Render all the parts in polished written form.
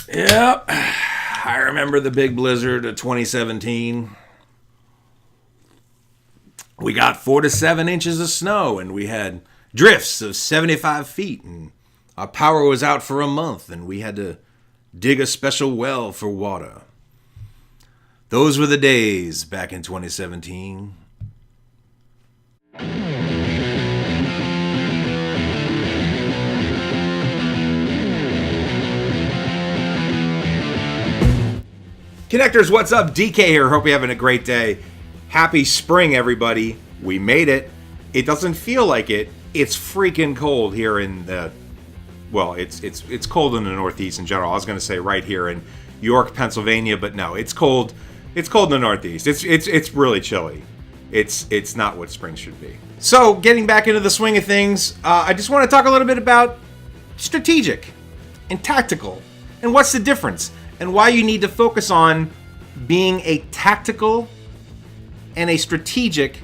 Yep. I remember the big blizzard of 2017. We got 4 to 7 inches of snow, and we had drifts of 75 feet, and our power was out for a month, and we had to dig a special well for water. Those were the days back in 2017. Connectors, what's up? DK here. Hope you're having a great day. Happy spring, everybody. We made it. It doesn't feel like it. It's freaking cold here in the... Well, it's cold in the Northeast in general. I was going to say right here in York, Pennsylvania, but no, it's cold. It's cold in the Northeast. It's really chilly. It's not what spring should be. So, getting back into the swing of things, I just want to talk a little bit about strategic and tactical, and what's the difference, and why you need to focus on being a tactical and a strategic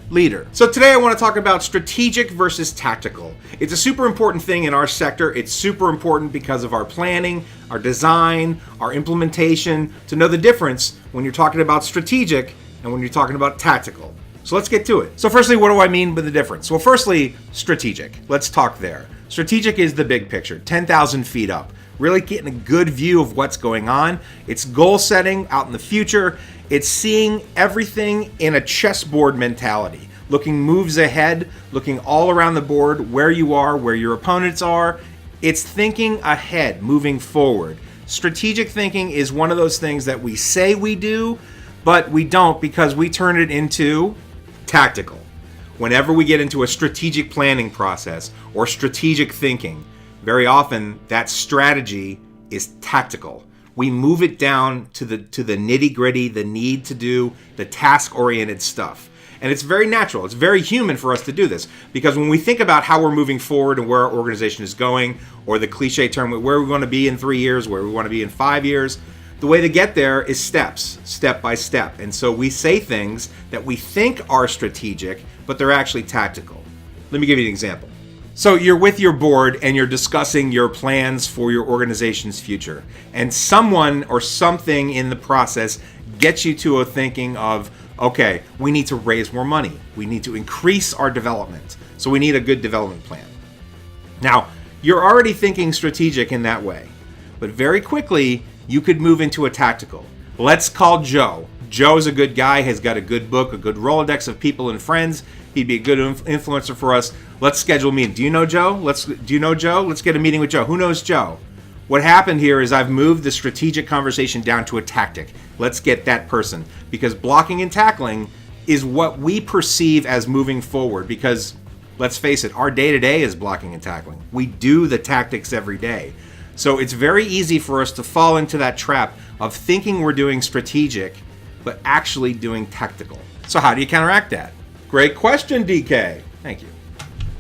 leader. So today I want to talk about strategic versus tactical. It's a super important thing in our sector. It's super important because of our planning, our design, our implementation, to know the difference when you're talking about strategic and when you're talking about tactical. So let's get to it. So firstly, what do I mean by the difference? Well, firstly, strategic. Let's talk there. Strategic is the big picture, 10,000 feet up. Really getting a good view of what's going on. It's goal setting out in the future. It's seeing everything in a chessboard mentality. Looking moves ahead, looking all around the board, where you are, where your opponents are. It's thinking ahead, moving forward. Strategic thinking is one of those things that we say we do, but we don't because we turn it into tactical. Whenever we get into a strategic planning process or strategic thinking, very often that strategy is tactical. We move it down to the nitty-gritty, the need to do, the task-oriented stuff. And it's very natural. It's very human for us to do this because when we think about how we're moving forward and where our organization is going, or the cliche term, where we want to be in 3 years, where we want to be in 5 years, the way to get there is steps, step by step. And so we say things that we think are strategic, but they're actually tactical. Let me give you an example. So you're with your board and you're discussing your plans for your organization's future. And someone or something in the process gets you to a thinking of, okay, we need to raise more money. We need to increase our development. So we need a good development plan. Now, you're already thinking strategic in that way. But very quickly, you could move into a tactical. Let's call Joe. Joe's a good guy, has got a good book, a good Rolodex of people and friends. He'd be a good influencer for us. Let's schedule a meeting. Do you know Joe? Do you know Joe? Let's get a meeting with Joe. Who knows Joe? What happened here is I've moved the strategic conversation down to a tactic. Let's get that person. Because blocking and tackling is what we perceive as moving forward. Because, let's face it, our day-to-day is blocking and tackling. We do the tactics every day. So it's very easy for us to fall into that trap of thinking we're doing strategic, but actually doing tactical. So how do you counteract that? Great question, DK. Thank you.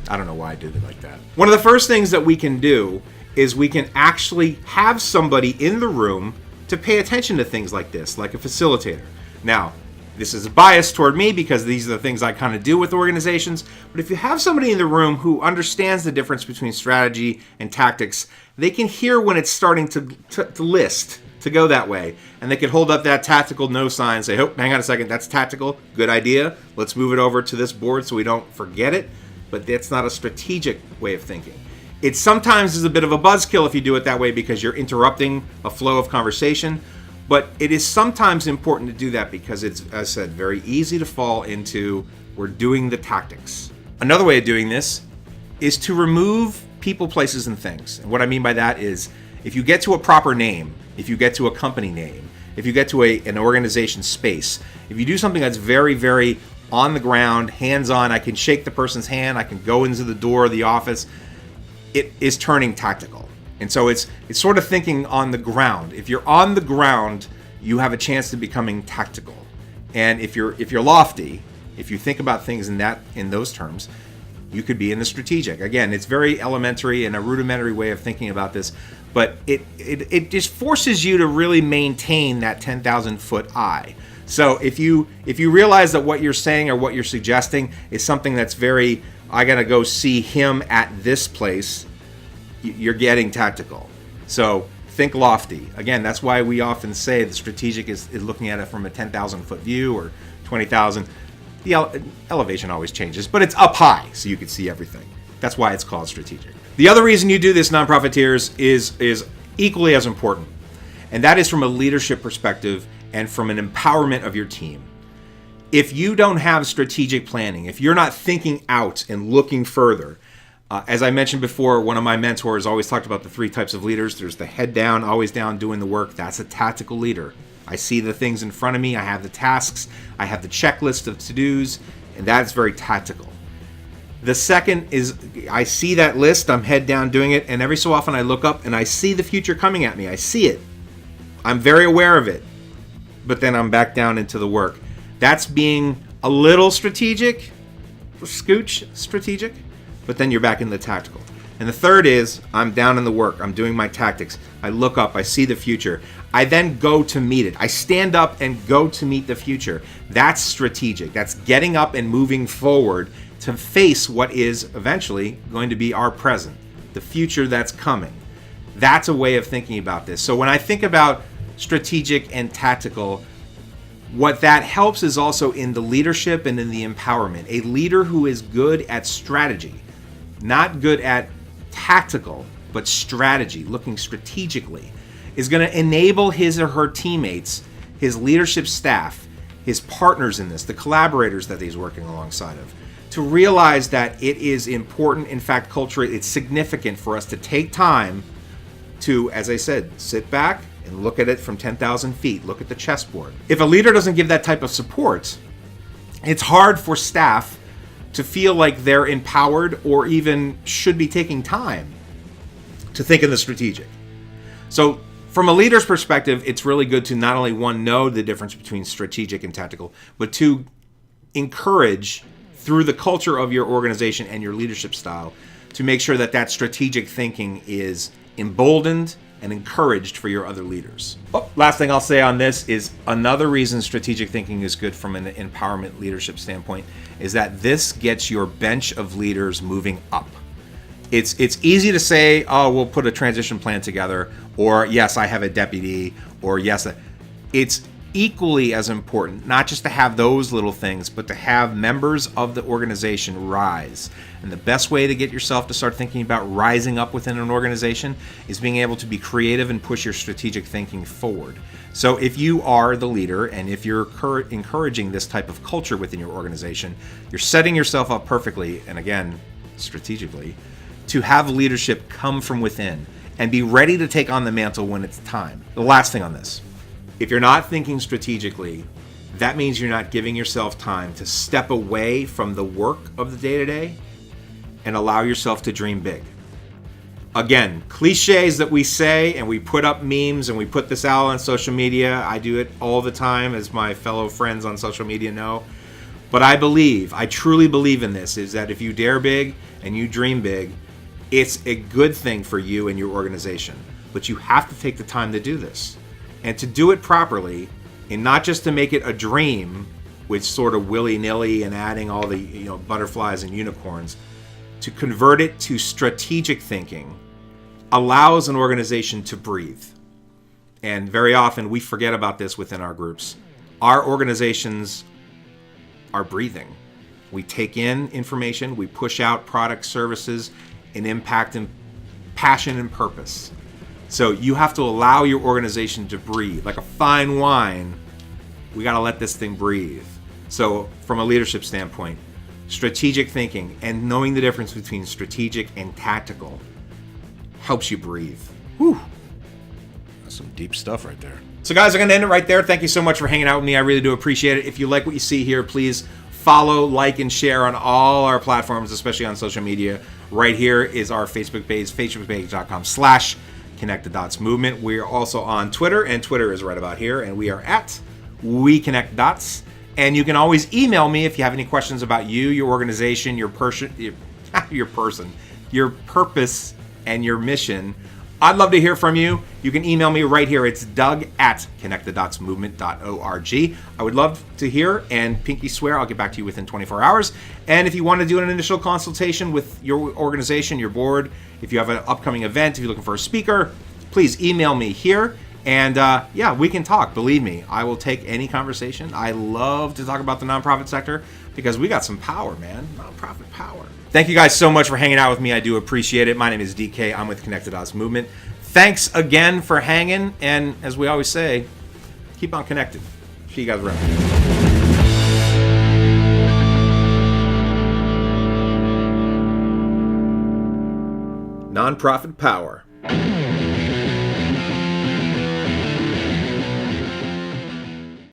I don't know why I did it like that. One of the first things that we can do is we can actually have somebody in the room to pay attention to things like this, like a facilitator. Now, this is biased toward me because these are the things I kind of do with organizations, but if you have somebody in the room who understands the difference between strategy and tactics, they can hear when it's starting to list, to go that way. And they could hold up that tactical no sign and say, oh, hang on a second, that's tactical, good idea. Let's move it over to this board so we don't forget it. But that's not a strategic way of thinking. It sometimes is a bit of a buzzkill if you do it that way because you're interrupting a flow of conversation. But it is sometimes important to do that because it's, as I said, very easy to fall into we're doing the tactics. Another way of doing this is to remove people, places, and things. And what I mean by that is if you get to a proper name, if you get to a company name, if you get to an organization space, if you do something that's very, very on the ground, hands-on, I can shake the person's hand, I can go into the door of the office, it is turning tactical. And so it's sort of thinking on the ground. If you're on the ground, you have a chance to becoming tactical. And if you're lofty, if you think about things in those terms, you could be in the strategic. Again, it's very elementary and a rudimentary way of thinking about this, but it just forces you to really maintain that 10,000 foot eye. So if you realize that what you're saying or what you're suggesting is something that's very, I gotta go see him at this place, you're getting tactical. So think lofty. Again, that's why we often say the strategic is looking at it from a 10,000 foot view or 20,000. The elevation always changes, but it's up high so you can see everything. That's why it's called strategic. The other reason you do this, non-profiteers, is equally as important, and that is from a leadership perspective and from an empowerment of your team. If you don't have strategic planning, if you're not thinking out and looking further, as I mentioned before, one of my mentors always talked about the 3 types of leaders. There's the head down, always down, doing the work. That's a tactical leader. I see the things in front of me. I have the tasks. I have the checklist of to-dos, and that's very tactical. The second is I see that list. I'm head down doing it, and every so often I look up and I see the future coming at me. I see it. I'm very aware of it, but then I'm back down into the work. That's being a little strategic, scooch strategic, but then you're back in the tactical. And the third is I'm down in the work. I'm doing my tactics. I look up. I see the future. I then go to meet it. I stand up and go to meet the future. That's strategic. That's getting up and moving forward to face what is eventually going to be our present, the future that's coming. That's a way of thinking about this. So when I think about strategic and tactical, what that helps is also in the leadership and in the empowerment. A leader who is good at strategy, not good at tactical, but strategy, looking strategically, is going to enable his or her teammates, his leadership staff, his partners in this, the collaborators that he's working alongside of, to realize that it is important, in fact, culturally, it's significant for us to take time to, as I said, sit back and look at it from 10,000 feet, look at the chessboard. If a leader doesn't give that type of support, it's hard for staff to feel like they're empowered or even should be taking time to think in the strategic. So from a leader's perspective, it's really good to not only, one, know the difference between strategic and tactical, but to encourage through the culture of your organization and your leadership style to make sure that that strategic thinking is emboldened and encouraged for your other leaders. Last thing I'll say on this is another reason strategic thinking is good from an empowerment leadership standpoint is that this gets your bench of leaders moving up. It's easy to say, oh, we'll put a transition plan together, or yes, I have a deputy, or yes, it's equally as important, not just to have those little things, but to have members of the organization rise. And the best way to get yourself to start thinking about rising up within an organization is being able to be creative and push your strategic thinking forward. So if you are the leader and if you're encouraging this type of culture within your organization, you're setting yourself up perfectly, and again, strategically, to have leadership come from within and be ready to take on the mantle when it's time. The last thing on this, if you're not thinking strategically, that means you're not giving yourself time to step away from the work of the day-to-day and allow yourself to dream big. Again, cliches that we say and we put up memes and we put this out on social media. I do it all the time, as my fellow friends on social media know. But I truly believe in this, is that if you dare big and you dream big, it's a good thing for you and your organization. But you have to take the time to do this. And to do it properly, and not just to make it a dream, with sort of willy-nilly and adding all the butterflies and unicorns, to convert it to strategic thinking allows an organization to breathe. And very often we forget about this within our groups. Our organizations are breathing. We take in information, we push out products, services, and impact and passion and purpose. So you have to allow your organization to breathe. Like a fine wine, we got to let this thing breathe. So from a leadership standpoint, strategic thinking and knowing the difference between strategic and tactical helps you breathe. Whew. That's some deep stuff right there. So guys, I'm going to end it right there. Thank you so much for hanging out with me. I really do appreciate it. If you like what you see here, please follow, like, and share on all our platforms, especially on social media. Right here is our Facebook page, facebook.com/ConnectTheDotsMovement. We are also on Twitter, and Twitter is right about here, and we are at WeConnectDots. And you can always email me if you have any questions about you, your organization, your purpose, and your mission. I'd love to hear from you. You can email me right here. It's doug@connectthedotsmovement.org. I would love to hear, and pinky swear I'll get back to you within 24 hours. And if you want to do an initial consultation with your organization, your board, if you have an upcoming event, if you're looking for a speaker, please email me here. And yeah, we can talk. Believe me, I will take any conversation. I love to talk about the nonprofit sector because we got some power, man. Nonprofit power. Thank you guys so much for hanging out with me. I do appreciate it. My name is DK. I'm with Connected Odds Movement. Thanks again for hanging. And as we always say, keep on connected. See you guys around. Nonprofit power.